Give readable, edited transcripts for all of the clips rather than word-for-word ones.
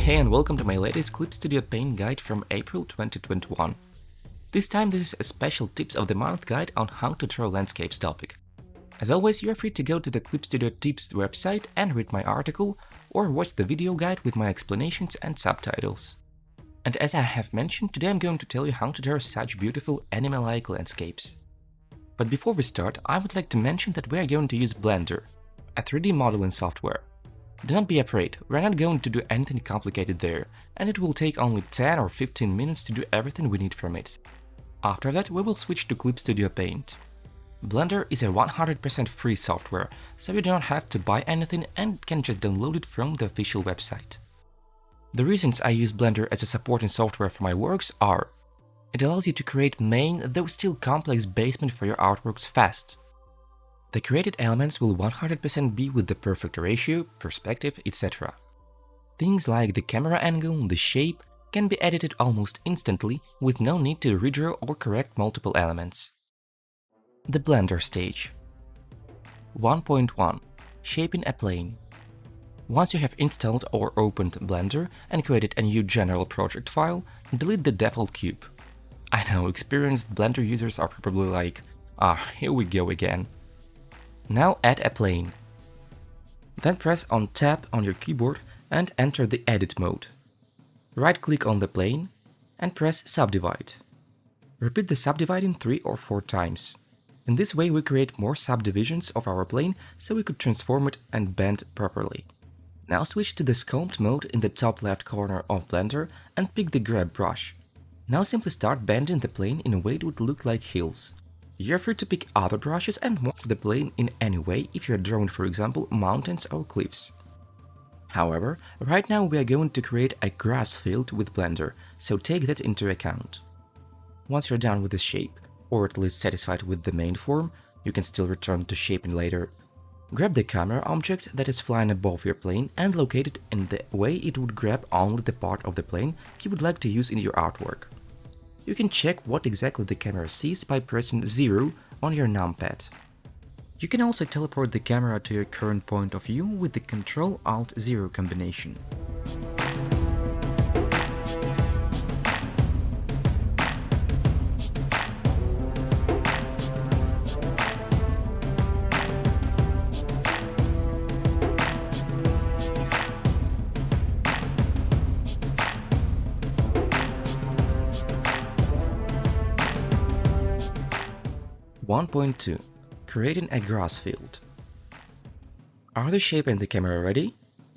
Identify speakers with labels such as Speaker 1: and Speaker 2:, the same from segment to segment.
Speaker 1: Hey and welcome to my latest Clip Studio Paint guide from April 2021. This time this is a special tips of the month guide on how to draw landscapes topic. As always, you are free to go to the Clip Studio Tips website and read my article, or watch the video guide with my explanations and subtitles. And as I have mentioned, today I'm going to tell you how to draw such beautiful anime-like landscapes. But before we start, I would like to mention that we are going to use Blender, a 3D modeling software. Do not be afraid, we're not going to do anything complicated there, and it will take only 10 or 15 minutes to do everything we need from it. After that, we will switch to Clip Studio Paint. Blender is a 100% free software, so you do not have to buy anything and can just download it from the official website. The reasons I use Blender as a supporting software for my works are: it allows you to create main, though still complex basement for your artworks fast. The created elements will 100% be with the perfect ratio, perspective, etc. Things like the camera angle, the shape, can be edited almost instantly with no need to redraw or correct multiple elements. The Blender stage. 1.1. Shaping a plane. Once you have installed or opened Blender and created a new general project file, delete the default cube. I know, experienced Blender users are probably like, here we go again. Now add a plane. Then press on Tab on your keyboard and enter the Edit mode. Right-click on the plane and press Subdivide. Repeat the subdividing 3 or 4 times. In this way we create more subdivisions of our plane so we could transform it and bend properly. Now switch to the Sculpt mode in the top left corner of Blender and pick the Grab brush. Now simply start bending the plane in a way it would look like hills. You're free to pick other brushes and morph the plane in any way if you're drawing, for example, mountains or cliffs. However, right now we are going to create a grass field with Blender, so take that into account. Once you're done with the shape, or at least satisfied with the main form, you can still return to shaping later. Grab the camera object that is flying above your plane and locate it in the way it would grab only the part of the plane you would like to use in your artwork. You can check what exactly the camera sees by pressing 0 on your numpad. You can also teleport the camera to your current point of view with the Ctrl-Alt-0 combination. .2. Creating a grass field. Are the shape and the camera ready?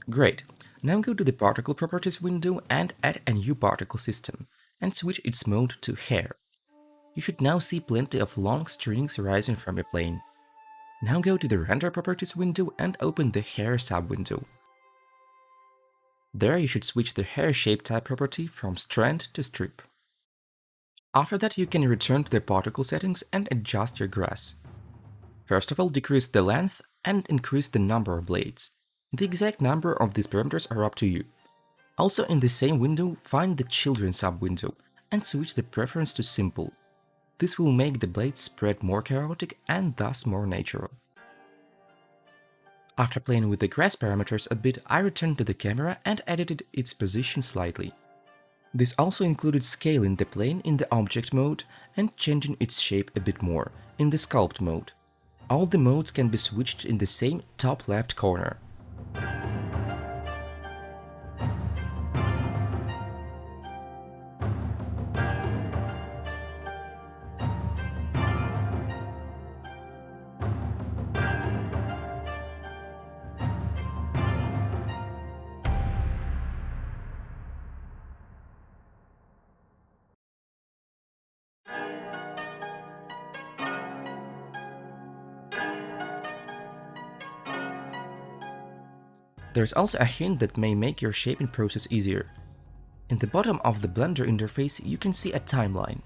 Speaker 1: Great! Now go to the Particle Properties window and add a new particle system, and switch its mode to Hair. You should now see plenty of long strings rising from your plane. Now go to the Render Properties window and open the Hair sub-window. There you should switch the Hair Shape Type property from Strand to Strip. After that, you can return to the particle settings and adjust your grass. First of all, decrease the length and increase the number of blades. The exact number of these parameters are up to you. Also, in the same window, find the Children sub-window and switch the preference to Simple. This will make the blades spread more chaotic and thus more natural. After playing with the grass parameters a bit, I returned to the camera and edited its position slightly. This also included scaling the plane in the Object mode and changing its shape a bit more in the Sculpt mode. All the modes can be switched in the same top left corner. There's also a hint that may make your shaping process easier. In the bottom of the Blender interface, you can see a timeline.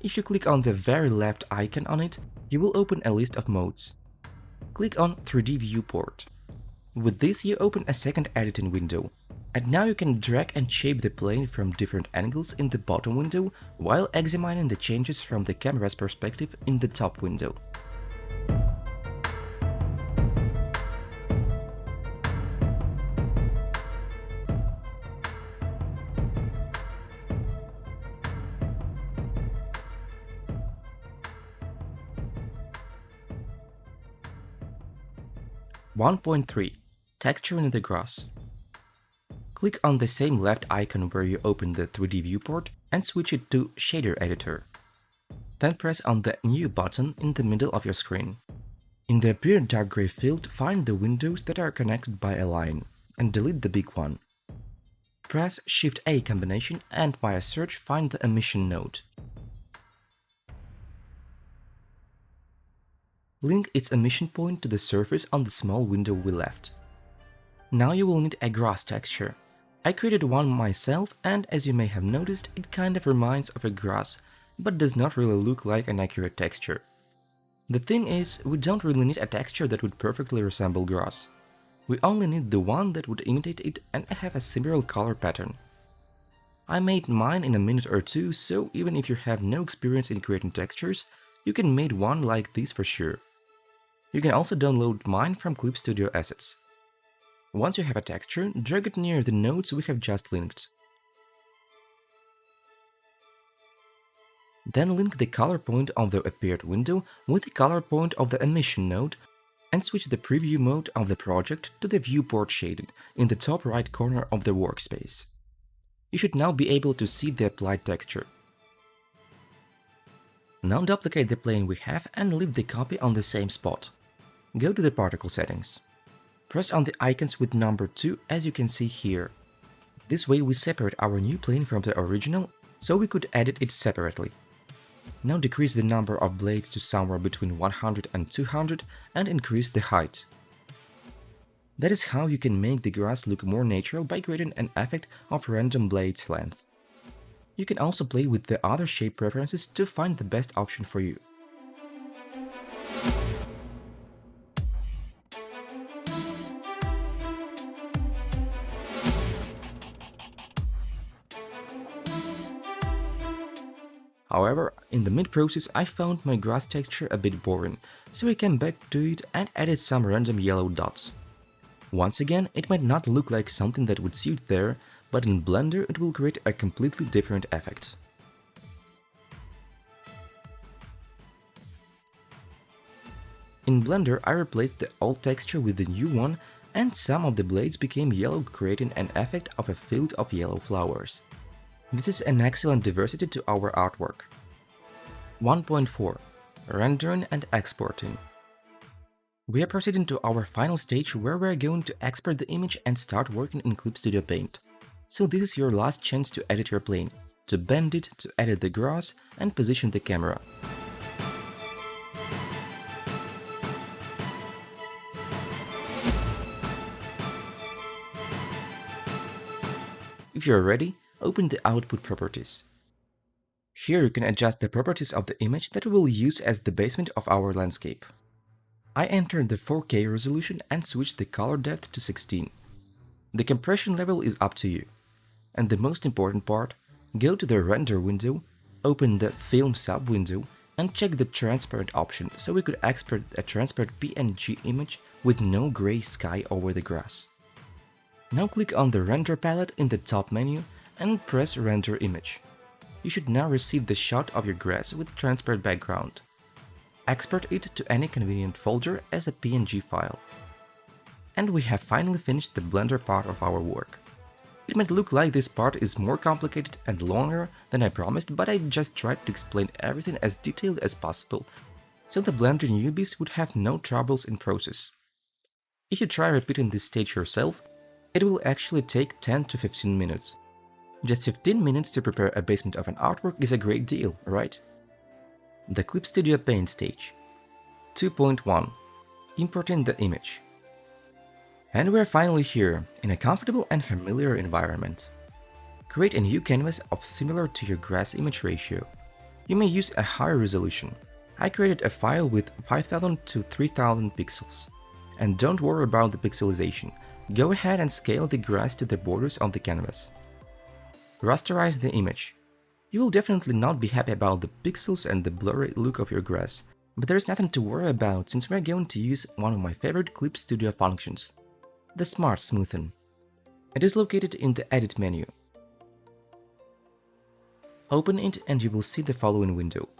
Speaker 1: If you click on the very left icon on it, you will open a list of modes. Click on 3D Viewport. With this, you open a second editing window. And now you can drag and shape the plane from different angles in the bottom window while examining the changes from the camera's perspective in the top window. 1.3. Texture in the grass. Click on the same left icon where you open the 3D viewport and switch it to Shader Editor. Then press on the New button in the middle of your screen. In the Appear Dark Gray field, find the windows that are connected by a line and delete the big one. Press Shift-A combination and via search find the emission node. Link its emission point to the surface on the small window we left. Now you will need a grass texture. I created one myself, and as you may have noticed, it kind of reminds of a grass, but does not really look like an accurate texture. The thing is, we don't really need a texture that would perfectly resemble grass. We only need the one that would imitate it and have a similar color pattern. I made mine in a minute or two, so even if you have no experience in creating textures, you can make one like this for sure. You can also download mine from Clip Studio Assets. Once you have a texture, drag it near the nodes we have just linked. Then link the color point of the appeared window with the color point of the emission node and switch the preview mode of the project to the viewport shaded in the top right corner of the workspace. You should now be able to see the applied texture. Now duplicate the plane we have and leave the copy on the same spot. Go to the particle settings. Press on the icons with number 2 as you can see here. This way we separate our new plane from the original, so we could edit it separately. Now decrease the number of blades to somewhere between 100 and 200 and increase the height. That is how you can make the grass look more natural by creating an effect of random blades length. You can also play with the other shape preferences to find the best option for you. However, in the mid-process I found my grass texture a bit boring, so I came back to it and added some random yellow dots. Once again, it might not look like something that would suit there, but in Blender it will create a completely different effect. In Blender I replaced the old texture with the new one, and some of the blades became yellow, creating an effect of a field of yellow flowers. This is an excellent diversity to our artwork. 1.4. Rendering and exporting. We are proceeding to our final stage where we are going to export the image and start working in Clip Studio Paint. So this is your last chance to edit your plane, to bend it, to edit the grass and position the camera. If you are ready, open the output properties. Here you can adjust the properties of the image that we will use as the basement of our landscape. I entered the 4K resolution and switched the color depth to 16. The compression level is up to you. And the most important part, go to the render window, open the film sub window and check the transparent option so we could export a transparent PNG image with no gray sky over the grass. Now click on the render palette in the top menu and press Render Image. You should now receive the shot of your grass with transparent background. Export it to any convenient folder as a PNG file. And we have finally finished the Blender part of our work. It might look like this part is more complicated and longer than I promised, but I just tried to explain everything as detailed as possible, so the Blender newbies would have no troubles in process. If you try repeating this stage yourself, it will actually take 10 to 15 minutes. Just 15 minutes to prepare a basement of an artwork is a great deal, right? The Clip Studio Paint stage. 2.1. Importing the image. And we're finally here, in a comfortable and familiar environment. Create a new canvas of similar to your grass image ratio. You may use a higher resolution. I created a file with 5000 to 3000 pixels. And don't worry about the pixelization. Go ahead and scale the grass to the borders of the canvas. Rasterize the image. You will definitely not be happy about the pixels and the blurry look of your grass, but there's nothing to worry about since we're going to use one of my favorite Clip Studio functions, the Smart Smoothen. It is located in the Edit menu. Open it and you will see the following window.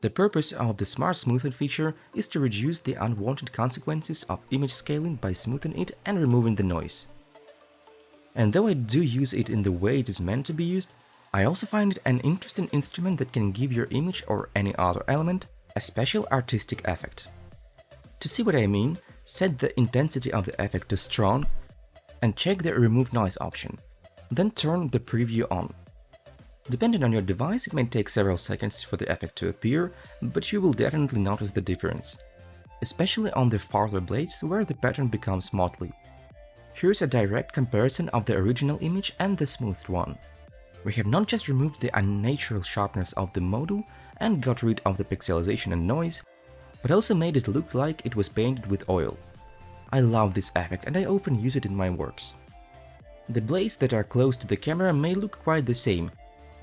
Speaker 1: The purpose of the Smart Smoothing feature is to reduce the unwanted consequences of image scaling by smoothing it and removing the noise. And though I do use it in the way it is meant to be used, I also find it an interesting instrument that can give your image or any other element a special artistic effect. To see what I mean, set the intensity of the effect to strong and check the remove noise option. Then turn the preview on. Depending on your device, it may take several seconds for the effect to appear, but you will definitely notice the difference, especially on the farther blades where the pattern becomes motley. Here's a direct comparison of the original image and the smoothed one. We have not just removed the unnatural sharpness of the model and got rid of the pixelization and noise, but also made it look like it was painted with oil. I love this effect and I often use it in my works. The blades that are close to the camera may look quite the same,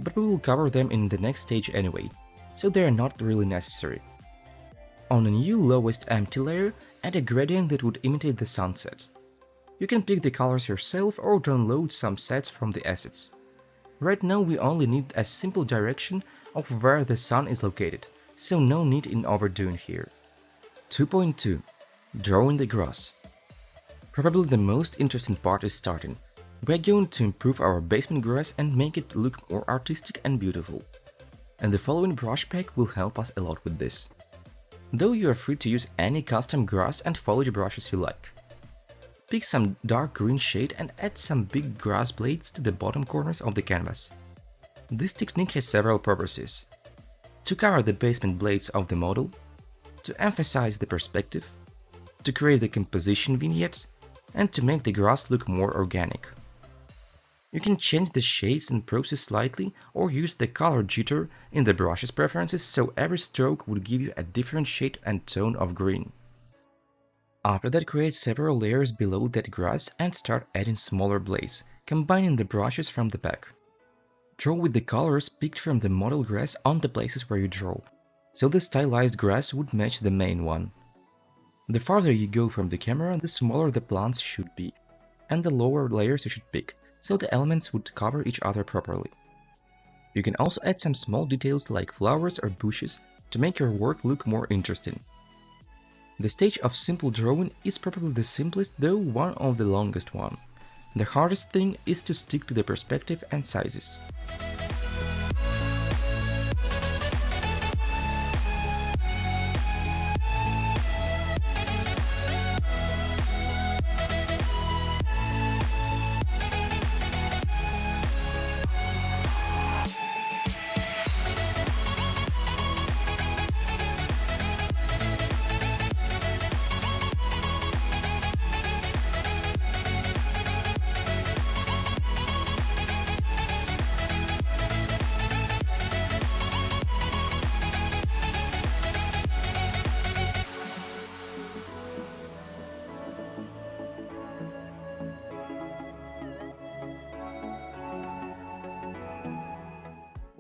Speaker 1: but we will cover them in the next stage anyway, so they are not really necessary. On a new lowest empty layer, add a gradient that would imitate the sunset. You can pick the colors yourself or download some sets from the assets. Right now we only need a simple direction of where the sun is located, so no need in overdoing here. 2.2. Drawing the grass. Probably the most interesting part is starting. We're going to improve our basement grass and make it look more artistic and beautiful. And the following brush pack will help us a lot with this. Though you are free to use any custom grass and foliage brushes you like. Pick some dark green shade and add some big grass blades to the bottom corners of the canvas. This technique has several purposes. To cover the basement blades of the model, to emphasize the perspective, to create the composition vignette, and to make the grass look more organic. You can change the shades and process slightly or use the color jitter in the brush's preferences so every stroke would give you a different shade and tone of green. After that, create several layers below that grass and start adding smaller blades, combining the brushes from the pack. Draw with the colors picked from the model grass on the places where you draw, so the stylized grass would match the main one. The farther you go from the camera, the smaller the plants should be, and the lower layers you should pick, so the elements would cover each other properly. You can also add some small details like flowers or bushes to make your work look more interesting. The stage of simple drawing is probably the simplest, though one of the longest one. The hardest thing is to stick to the perspective and sizes.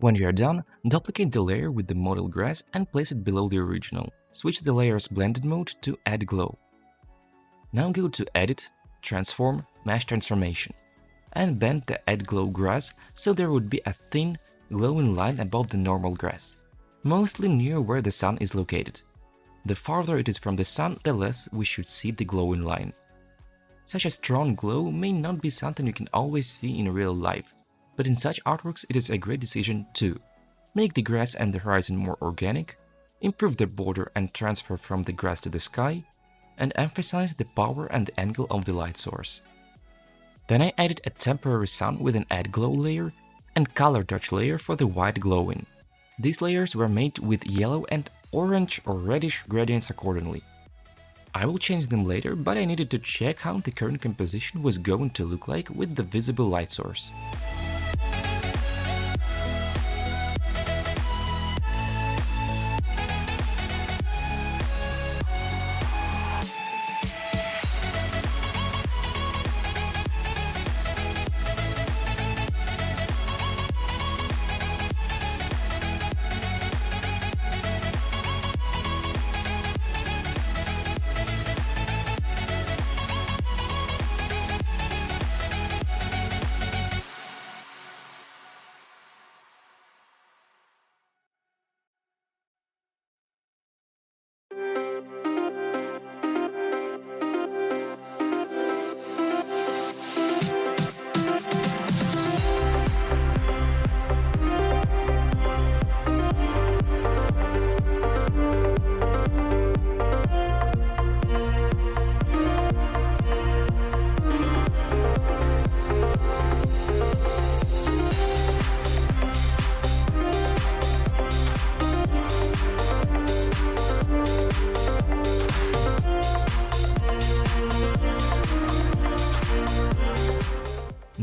Speaker 1: When you are done, duplicate the layer with the model grass and place it below the original. Switch the layer's blended mode to Add Glow. Now go to Edit, Transform, Mesh Transformation, and bend the Add Glow grass so there would be a thin, glowing line above the normal grass, mostly near where the sun is located. The farther it is from the sun, the less we should see the glowing line. Such a strong glow may not be something you can always see in real life, but in such artworks it is a great decision to make the grass and the horizon more organic, improve the border and transfer from the grass to the sky, and emphasize the power and the angle of the light source. Then I added a temporary sun with an Add Glow layer and Color Touch layer for the white glowing. These layers were made with yellow and orange or reddish gradients accordingly. I will change them later, but I needed to check how the current composition was going to look like with the visible light source.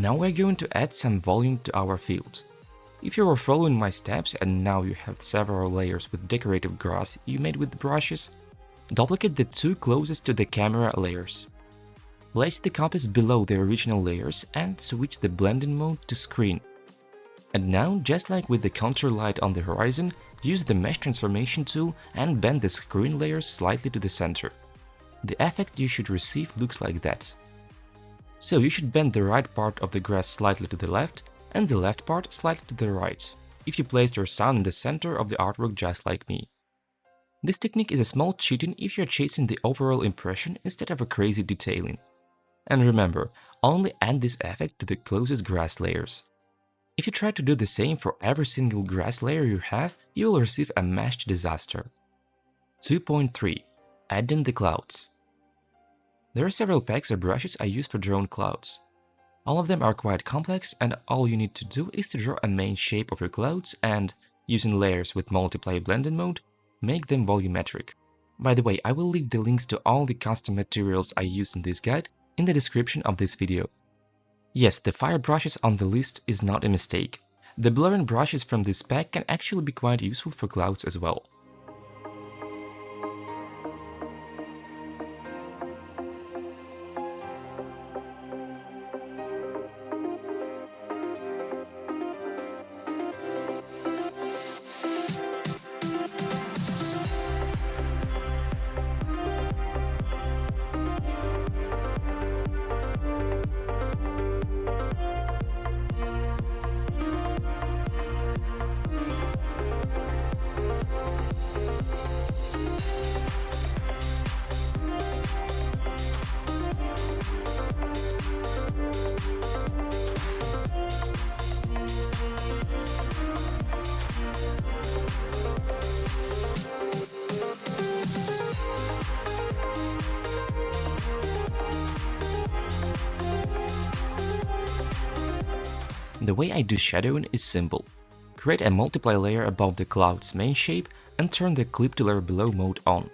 Speaker 1: Now we're going to add some volume to our field. If you were following my steps and now you have several layers with decorative grass you made with brushes, duplicate the two closest to the camera layers. Place the copies below the original layers and switch the blending mode to screen. And now, just like with the contour light on the horizon, use the mesh transformation tool and bend the screen layers slightly to the center. The effect you should receive looks like that. So you should bend the right part of the grass slightly to the left and the left part slightly to the right, if you placed your sun in the center of the artwork just like me. This technique is a small cheating if you're chasing the overall impression instead of a crazy detailing. And remember, only add this effect to the closest grass layers. If you try to do the same for every single grass layer you have, you will receive a meshed disaster. 2.3. Add in the clouds. There are several packs of brushes I use for drawing clouds. All of them are quite complex, and all you need to do is to draw a main shape of your clouds and, using layers with multiply blending mode, make them volumetric. By the way, I will leave the links to all the custom materials I used in this guide in the description of this video. Yes, the fire brushes on the list is not a mistake. The blurring brushes from this pack can actually be quite useful for clouds as well. The way I do shadowing is simple. Create a multiply layer above the cloud's main shape and turn the clip to layer below mode on.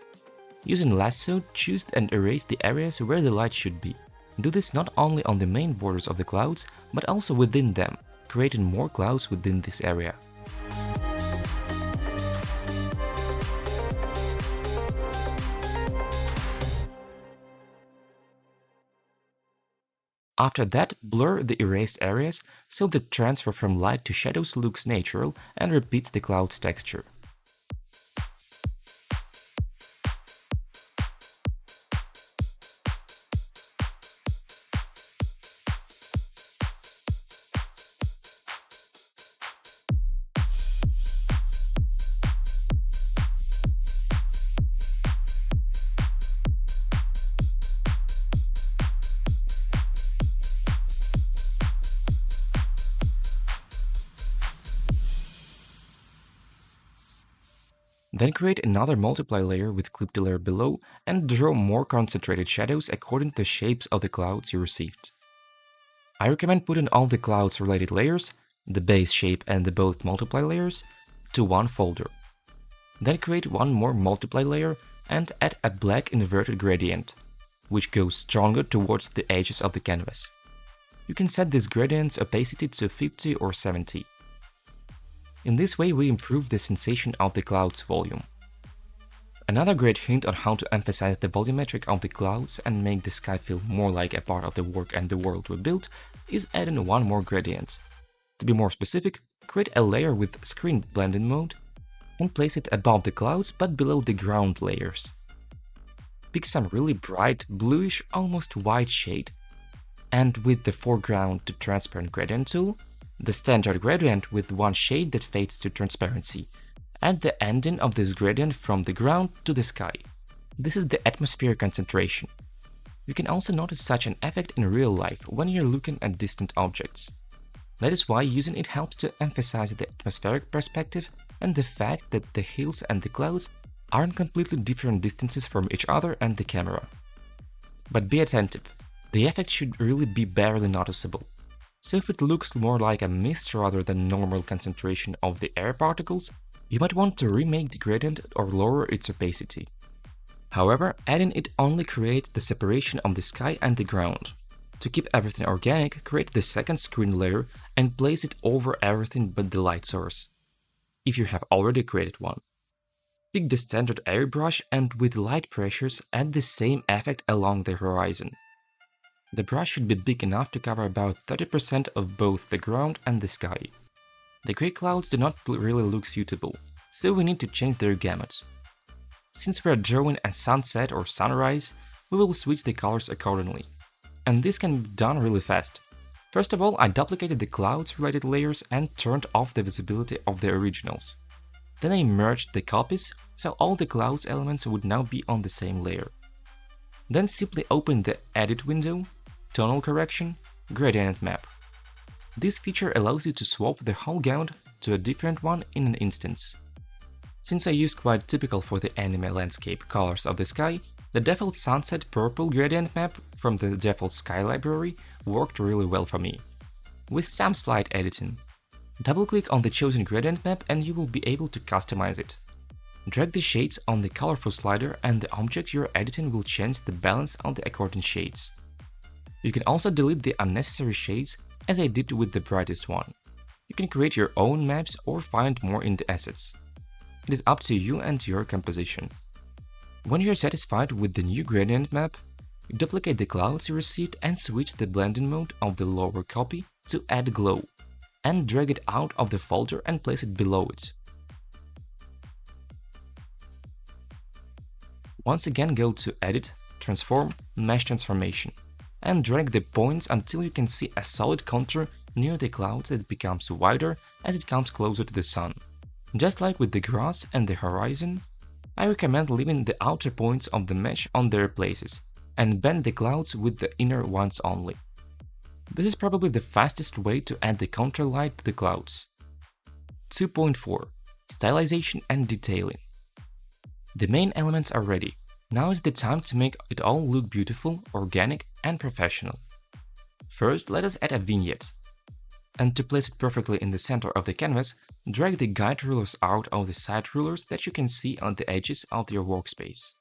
Speaker 1: Using lasso, choose and erase the areas where the light should be. Do this not only on the main borders of the clouds, but also within them, creating more clouds within this area. After that, blur the erased areas so the transfer from light to shadows looks natural and repeats the cloud's texture. Then create another multiply layer with clip to layer below and draw more concentrated shadows according to the shapes of the clouds you received. I recommend putting all the clouds related layers, the base shape and the both multiply layers, to one folder. Then create one more multiply layer and add a black inverted gradient, which goes stronger towards the edges of the canvas. You can set this gradient's opacity to 50 or 70. In this way, we improve the sensation of the cloud's volume. Another great hint on how to emphasize the volumetric of the clouds and make the sky feel more like a part of the work and the world we built is adding one more gradient. To be more specific, create a layer with screen blending mode and place it above the clouds but below the ground layers. Pick some really bright, bluish, almost white shade, and with the foreground to transparent gradient tool, the standard gradient with one shade that fades to transparency, add the ending of this gradient from the ground to the sky. This is the atmosphere concentration. You can also notice such an effect in real life when you're looking at distant objects. That is why using it helps to emphasize the atmospheric perspective and the fact that the hills and the clouds aren't completely different distances from each other and the camera. But be attentive, the effect should really be barely noticeable. So if it looks more like a mist rather than normal concentration of the air particles, you might want to remake the gradient or lower its opacity. However, adding it only creates the separation of the sky and the ground. To keep everything organic, create the second screen layer and place it over everything but the light source, if you have already created one. Pick the standard airbrush and with light pressures add the same effect along the horizon. The brush should be big enough to cover about 30% of both the ground and the sky. The grey clouds do not really look suitable, so we need to change their gamut. Since we are drawing a sunset or sunrise, we will switch the colors accordingly. And this can be done really fast. First of all, I duplicated the clouds related layers and turned off the visibility of the originals. Then I merged the copies, so all the clouds elements would now be on the same layer. Then simply open the Edit window, Tonal Correction, Gradient Map. This feature allows you to swap the whole gamut to a different one in an instance. Since I used quite typical for the anime landscape colors of the sky, the default sunset purple gradient map from the default sky library worked really well for me. With some slight editing. Double-click on the chosen gradient map and you will be able to customize it. Drag the shades on the colorful slider and the object you're editing will change the balance on the according shades. You can also delete the unnecessary shades, as I did with the brightest one. You can create your own maps or find more in the assets. It is up to you and your composition. When you're satisfied with the new gradient map, duplicate the clouds you received and switch the blending mode of the lower copy to Add Glow, and drag it out of the folder and place it below it. Once again go to Edit, Transform, Mesh Transformation, and drag the points until you can see a solid contour near the clouds that becomes wider as it comes closer to the sun. Just like with the grass and the horizon, I recommend leaving the outer points of the mesh on their places and bend the clouds with the inner ones only. This is probably the fastest way to add the contour light to the clouds. 2.4 Stylization and Detailing. The main elements are ready. Now is the time to make it all look beautiful, organic and professional. First, let us add a vignette. And to place it perfectly in the center of the canvas, drag the guide rulers out of the side rulers that you can see on the edges of your workspace.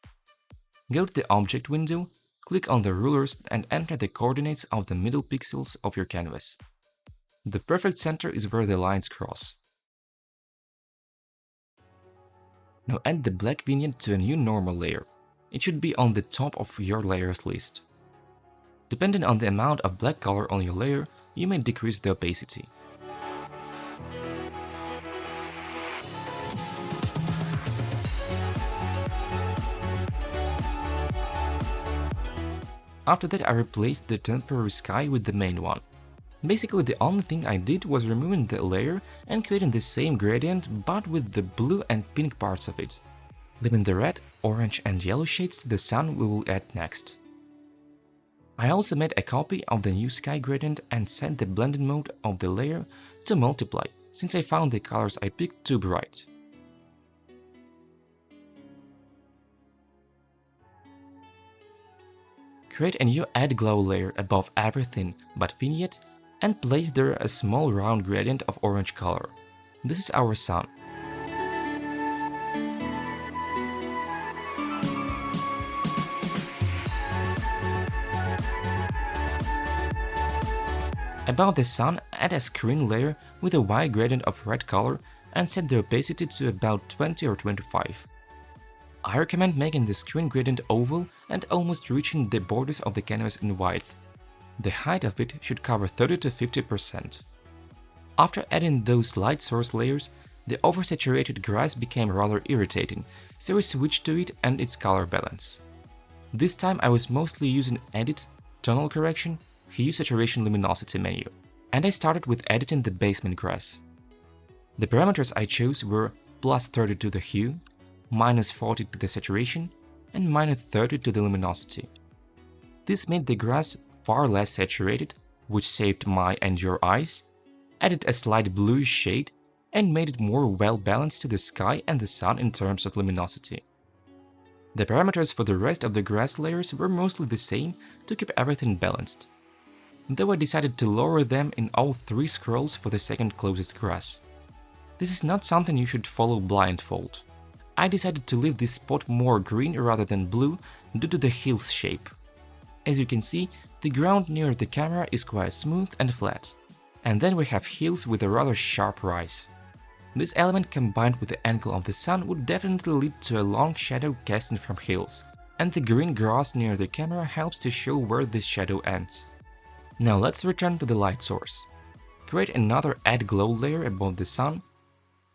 Speaker 1: Go to the Object window, click on the rulers and enter the coordinates of the middle pixels of your canvas. The perfect center is where the lines cross. Now add the black vignette to a new normal layer. It should be on the top of your layers list. Depending on the amount of black color on your layer, you may decrease the opacity. After that, I replaced the temporary sky with the main one. Basically, the only thing I did was removing the layer and creating the same gradient but with the blue and pink parts of it, leaving the red, orange and yellow shades to the sun we will add next. I also made a copy of the new sky gradient and set the blending mode of the layer to multiply, since I found the colors I picked too bright. Create a new Add Glow layer above everything but vignette and place there a small round gradient of orange color. This is our sun. Above the sun, add a screen layer with a white gradient of red color and set the opacity to about 20 or 25. I recommend making the screen gradient oval and almost reaching the borders of the canvas in white. The height of it should cover 30 to 50%. After adding those light source layers, the oversaturated grass became rather irritating, so I switched to it and its color balance. This time I was mostly using Edit, Tonal Correction, Hue Saturation Luminosity menu, and I started with editing the basement grass. The parameters I chose were +30 to the hue, -40 to the saturation, and -30 to the luminosity. This made the grass far less saturated, which saved my and your eyes, added a slight bluish shade, and made it more well-balanced to the sky and the sun in terms of luminosity. The parameters for the rest of the grass layers were mostly the same to keep everything balanced, though I decided to lower them in all 3 scrolls for the second closest grass. This is not something you should follow blindfold. I decided to leave this spot more green rather than blue due to the hill's shape. As you can see, The ground near the camera is quite smooth and flat, and then we have hills with a rather sharp rise. This element combined with the angle of the sun would definitely lead to a long shadow casting from hills, and the green grass near the camera helps to show where this shadow ends. Now let's return to the light source. Create another add glow layer above the sun,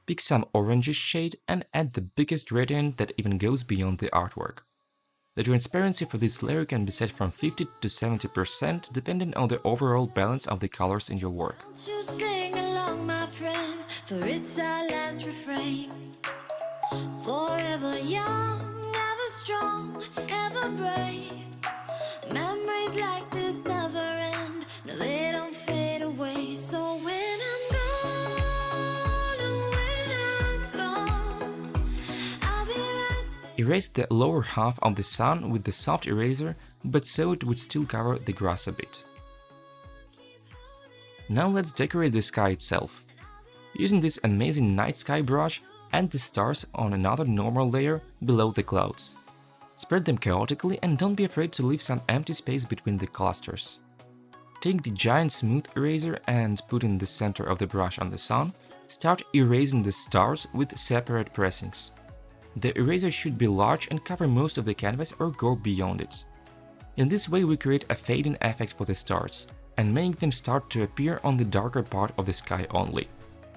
Speaker 1: pick some orangish shade and add the biggest gradient that even goes beyond the artwork. The transparency for this layer can be set from 50 to 70% depending on the overall balance of the colors in your work.
Speaker 2: Won't you sing along, my friend, for it's our last refrain. Forever young, ever strong, ever brave. Memories like this never end, no they don't fade away. So when I'm gone, oh, when I'm gone, I'll be right there.
Speaker 1: Erase the lower half of the sun with the soft eraser, but so it would still cover the grass a bit. Now let's decorate the sky itself. Using this amazing night sky brush, add the stars on another normal layer below the clouds. Spread them chaotically and don't be afraid to leave some empty space between the clusters. Take the giant smooth eraser and put in the center of the brush on the sun. Start erasing the stars with separate pressings. The eraser should be large and cover most of the canvas or go beyond it. In this way we create a fading effect for the stars, and make them start to appear on the darker part of the sky only.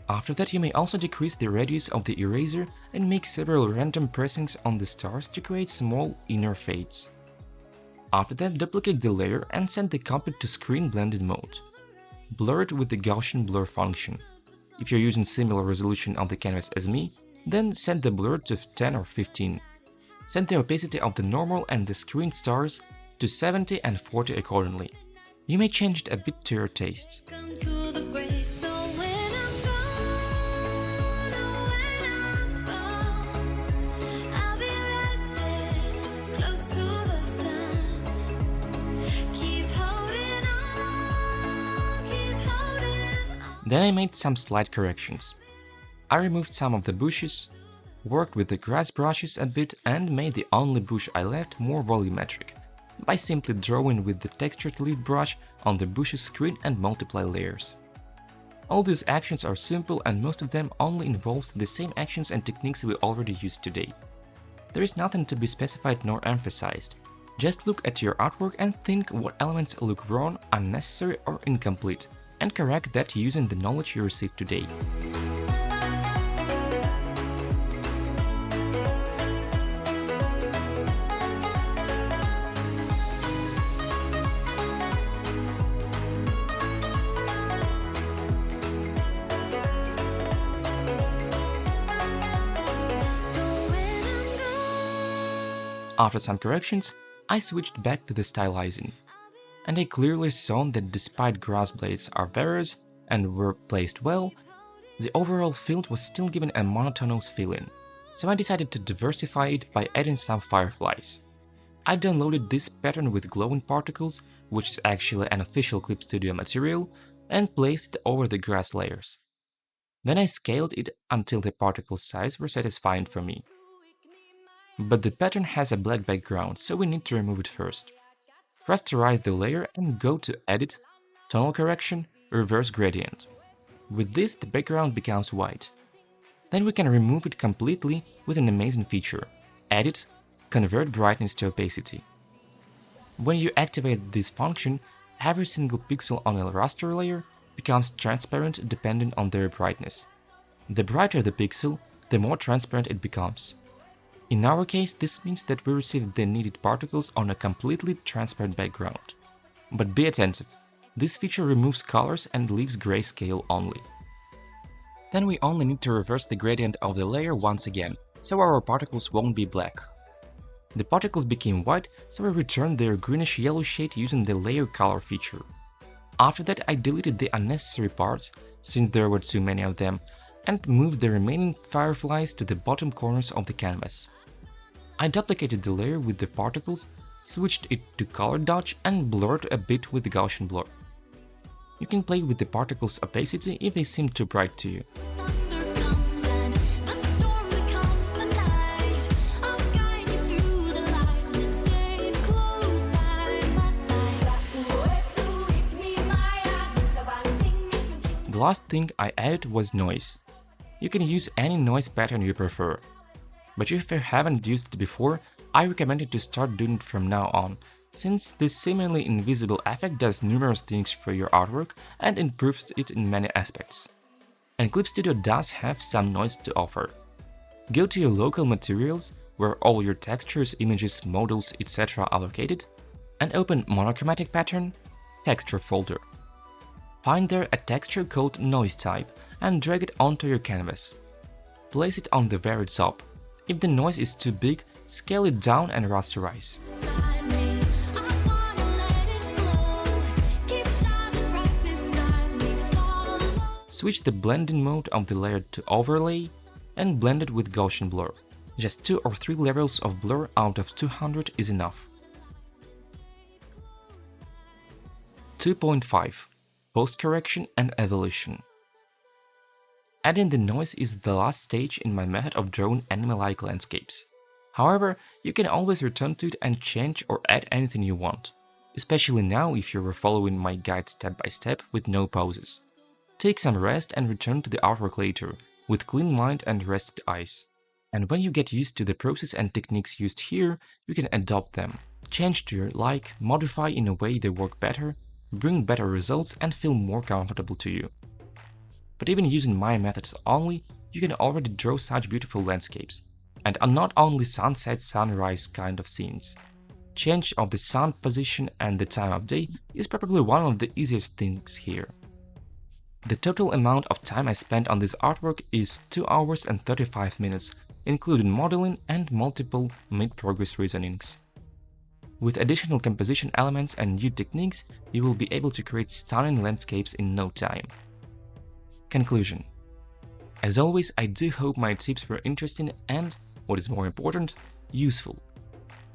Speaker 1: After that you may also decrease the radius of the eraser and make several random pressings on the stars to create small inner fades. After that duplicate the layer and set the composite to screen blended mode. Blur it with the Gaussian blur function. If you're using similar resolution on the canvas as me, then set the blur to 10 or 15. Set the opacity of the normal and the screen stars to 70 and 40 accordingly. You may change it a bit to your taste.
Speaker 2: Come to the grave. So when I'm gone, oh, when I'm gone, I'll be right there, close to the sun. Keep holding on, keep holding on.
Speaker 1: Then I made some slight corrections. I removed some of the bushes, worked with the grass brushes a bit and made the only bush I left more volumetric, by simply drawing with the textured leaf brush on the bush's screen and multiply layers. All these actions are simple and most of them only involves the same actions and techniques we already used today. There is nothing to be specified nor emphasized. Just look at your artwork and think what elements look wrong, unnecessary or incomplete, and correct that using the knowledge you received today. After some corrections, I switched back to the stylizing, and I clearly saw that despite grass blades are various and were placed well, the overall field was still given a monotonous feeling, so I decided to diversify it by adding some fireflies. I downloaded this pattern with glowing particles, which is actually an official Clip Studio material, and placed it over the grass layers. Then I scaled it until the particle size were satisfying for me. But the pattern has a black background, so we need to remove it first. Rasterize the layer and go to Edit, Tonal Correction, Reverse Gradient. With this, the background becomes white. Then we can remove it completely with an amazing feature: Edit, Convert Brightness to Opacity. When you activate this function, every single pixel on a raster layer becomes transparent depending on their brightness. The brighter the pixel, the more transparent it becomes. In our case, this means that we receive the needed particles on a completely transparent background. But be attentive, this feature removes colors and leaves grayscale only. Then we only need to reverse the gradient of the layer once again, so our particles won't be black. The particles became white, so I returned their greenish yellow shade using the layer color feature. After that I deleted the unnecessary parts, since there were too many of them, and moved the remaining fireflies to the bottom corners of the canvas. I duplicated the layer with the particles, switched it to color dodge and blurred a bit with the Gaussian blur. You can play with the particles' opacity if they seem too bright to you.
Speaker 2: Thunder comes and the storm becomes the night. I'll guide you through the light and stay close by my side.
Speaker 1: The last thing I added was noise. You can use any noise pattern you prefer, but if you haven't used it before, I recommend you to start doing it from now on, since this seemingly invisible effect does numerous things for your artwork and improves it in many aspects. And Clip Studio does have some noise to offer. Go to your local materials, where all your textures, images, models, etc. are located, and open Monochromatic Pattern, Texture folder. Find there a texture called Noise Type and drag it onto your canvas. Place it on the very top. If the noise is too big, scale it down and rasterize. Switch the blending mode of the layer to Overlay and blend it with Gaussian blur. Just 2 or 3 levels of blur out of 200 is enough. 2.5. Post-correction and evolution. Adding the noise is the last stage in my method of drawing anime-like landscapes. However, you can always return to it and change or add anything you want, especially now if you were following my guide step by step with no pauses. Take some rest and return to the artwork later, with clean mind and rested eyes. And when you get used to the process and techniques used here, you can adopt them, change to your like, modify in a way they work better, bring better results and feel more comfortable to you. But even using my methods only, you can already draw such beautiful landscapes, and are not only sunset, sunrise kind of scenes. Change of the sun position and the time of day is probably one of the easiest things here. The total amount of time I spent on this artwork is 2 hours and 35 minutes, including modeling and multiple mid-progress reasonings. With additional composition elements and new techniques, you will be able to create stunning landscapes in no time. Conclusion. As always, I do hope my tips were interesting and, what is more important, useful.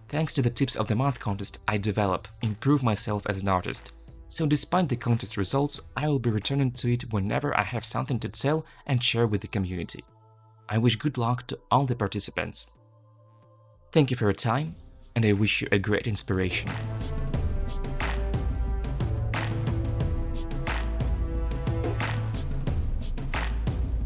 Speaker 1: Thanks to the Tips of the Month contest, I develop, improve myself as an artist. So despite the contest results, I will be returning to it whenever I have something to tell and share with the community. I wish good luck to all the participants. Thank you for your time, and I wish you a great inspiration.